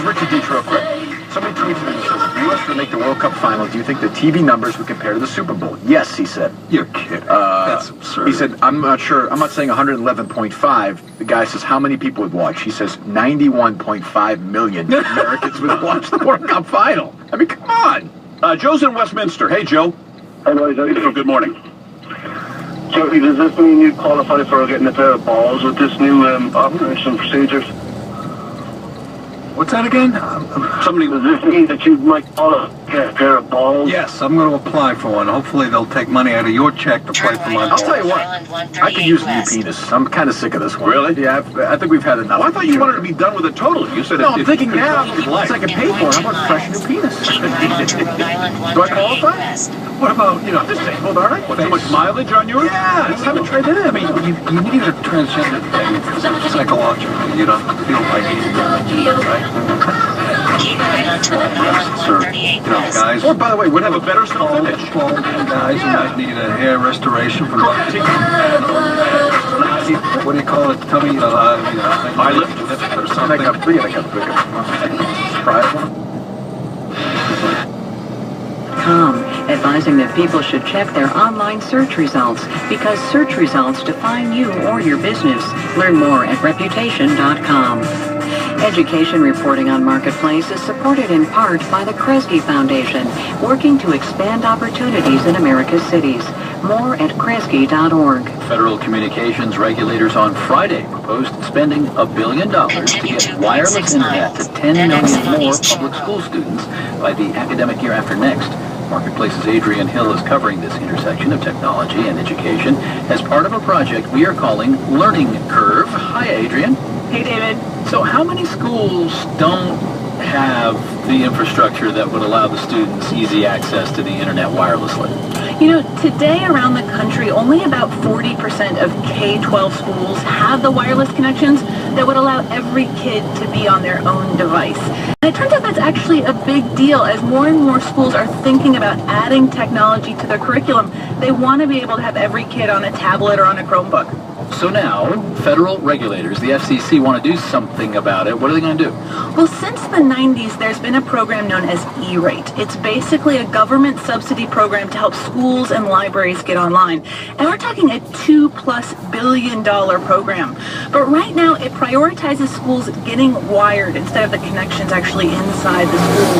Richard Deitch real quick. Somebody tweeted me and says, if the U.S. were to make the World Cup final, do you think the TV numbers would compare to the Super Bowl? Yes, he said. You're kidding. That's absurd. He said, I'm not sure. I'm not saying 111.5. The guy says, how many people would watch? He says, 91.5 million Americans would watch the World Cup final. I mean, come on. Joe's in Westminster. Hey, Joe. Hi, boys. How are you doing? Good morning. Joey, does this mean you qualify for getting a pair of balls with this new operation procedures? What's that again? Does this mean that you might qualify to get a pair of balls? Yes, I'm going to apply for one. Hopefully they'll take money out of your check to play for my I'll balls. tell you what. I could use a new penis. I'm kind of sick of this one. Really? Yeah, I think we've had enough. I thought you wanted to be done with it totally. You said No, I'm if thinking you could now, possibly like. since I can pay for it, how about a fresh new penis? Do I qualify? What about, I'm just saying, hold on, right? What, too much mileage on yours? Yeah, let's have it traded in. I mean, you need a transgender thing psychologically. You don't feel like it, right? Guys, Or, by the way, would have a better self-image. bald guys who might need a hair restoration from what do you call it? Tummy, Eyelift? or something. Advising that people should check their online search results because search results define you or your business. Learn more at reputation.com. Education reporting on Marketplace is supported in part by the Kresge Foundation, working to expand opportunities in America's cities. More at kresge.org. Federal communications regulators on Friday proposed spending $1 billion to get wireless internet to 10 million more public school students by the academic year after next. Marketplace's Adrian Hill is covering this intersection of technology and education as part of a project we are calling Learning Curve. Hi, Adrian. Hey, David. So how many schools don't have the infrastructure that would allow the students easy access to the internet wirelessly? You know, today around the country, only about 40% of K-12 schools have the wireless connections that would allow every kid to be on their own device. And it turns out that's actually a big deal as more and more schools are thinking about adding technology to their curriculum. They want to be able to have every kid on a tablet or on a Chromebook. So now, federal regulators, the FCC, want to do something about it. What are they going to do? Well, since the 90s, there's been a program known as E-Rate. It's basically a government subsidy program to help schools and libraries get online. And we're talking a $2+ billion program. But right now, it prioritizes schools getting wired instead of the connections actually inside the schools.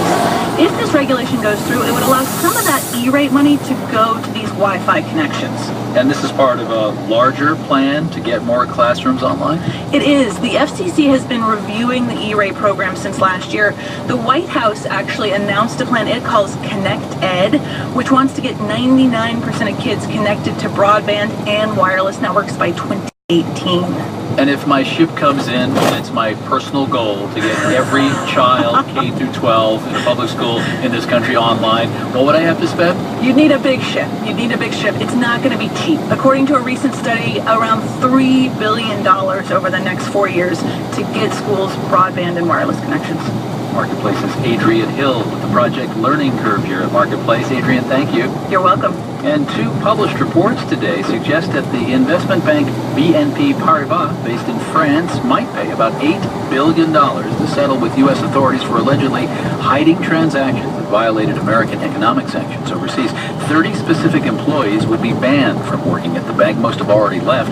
If this regulation goes through, it would allow some of that E-Rate money to go to these Wi-Fi connections. And this is part of a larger plan to get more classrooms online? It is. The FCC has been reviewing the E-Rate program since last year. The White House actually announced a plan it calls Connect Ed, which wants to get 99% of kids connected to broadband and wireless networks by 2018. And if my ship comes in and it's my personal goal to get every child K through 12 in a public school in this country online, what would I have to spend? You'd need a big ship. You'd need a big ship. It's not going to be cheap. According to a recent study, around $3 billion over the next 4 years to get schools broadband and wireless connections. Marketplace's Adrian Hill with the Project Learning Curve here at Marketplace. Adrian, thank you. You're welcome. And two published reports today suggest that the investment bank BNP Paribas, based in France, might pay about $8 billion to settle with U.S. authorities for allegedly hiding transactions that violated American economic sanctions overseas. 30 specific employees would be banned from working at the bank. Most have already left.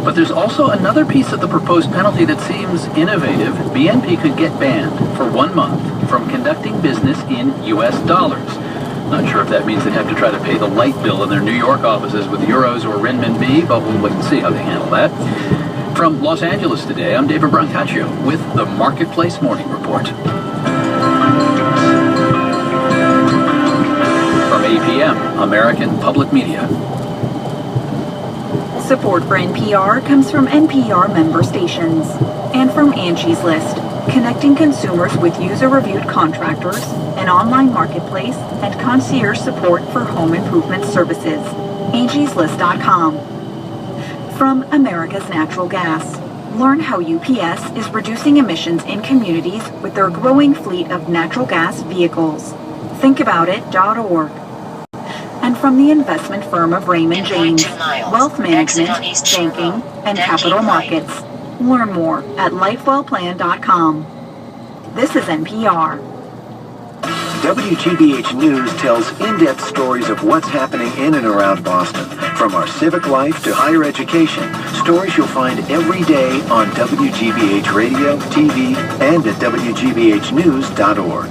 But there's also another piece of the proposed penalty that seems innovative. BNP could get banned for 1 month from conducting business in U.S. dollars. Not sure if that means they'd have to try to pay the light bill in their New York offices with euros or renminbi, but we'll wait and see how they handle that. From Los Angeles today, I'm David Brancaccio with the Marketplace Morning Report. From APM, American Public Media. Support for NPR comes from NPR member stations and from Angie's List, connecting consumers with user-reviewed contractors, an online marketplace, and concierge support for home improvement services. AngiesList.com. From America's Natural Gas. Learn how UPS is reducing emissions in communities with their growing fleet of natural gas vehicles. Thinkaboutit.org. And from the investment firm of Raymond James, Wealth Management, Banking, and Capital Markets. Learn more at lifewellplan.com. This is NPR. WGBH News tells in-depth stories of what's happening in and around Boston. From our civic life to higher education, stories you'll find every day on WGBH Radio, TV, and at WGBHnews.org.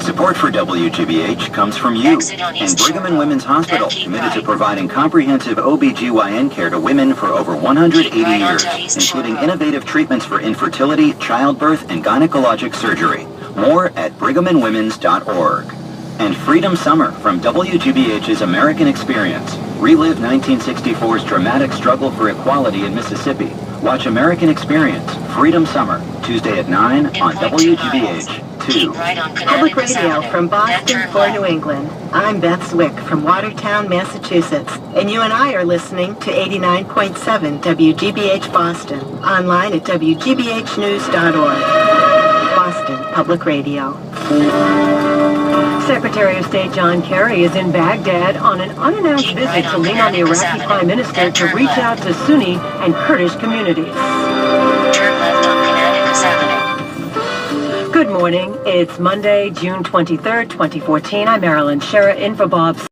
Support for WGBH comes from you and Brigham and Women's Hospital, committed to providing comprehensive OBGYN care to women for over 180 years, including innovative treatments for infertility, childbirth, and gynecologic surgery. More at brighamandwomens.org. And Freedom Summer from WGBH's American Experience. Relive 1964's dramatic struggle for equality in Mississippi. Watch American Experience, Freedom Summer, Tuesday at 9 on WGBH. Public Radio from Boston for New England. I'm Beth Zwick from Watertown, Massachusetts, and you and I are listening to 89.7 WGBH Boston, online at WGBHnews.org. Boston Public Radio. Secretary of State John Kerry is in Baghdad on an unannounced visit to lean on the Iraqi Prime Minister to reach out to Sunni and Kurdish communities. Turn left on Connecticut Avenue. Good morning. It's Monday, June 23rd, 2014. I'm Marilyn Scherer in for Bob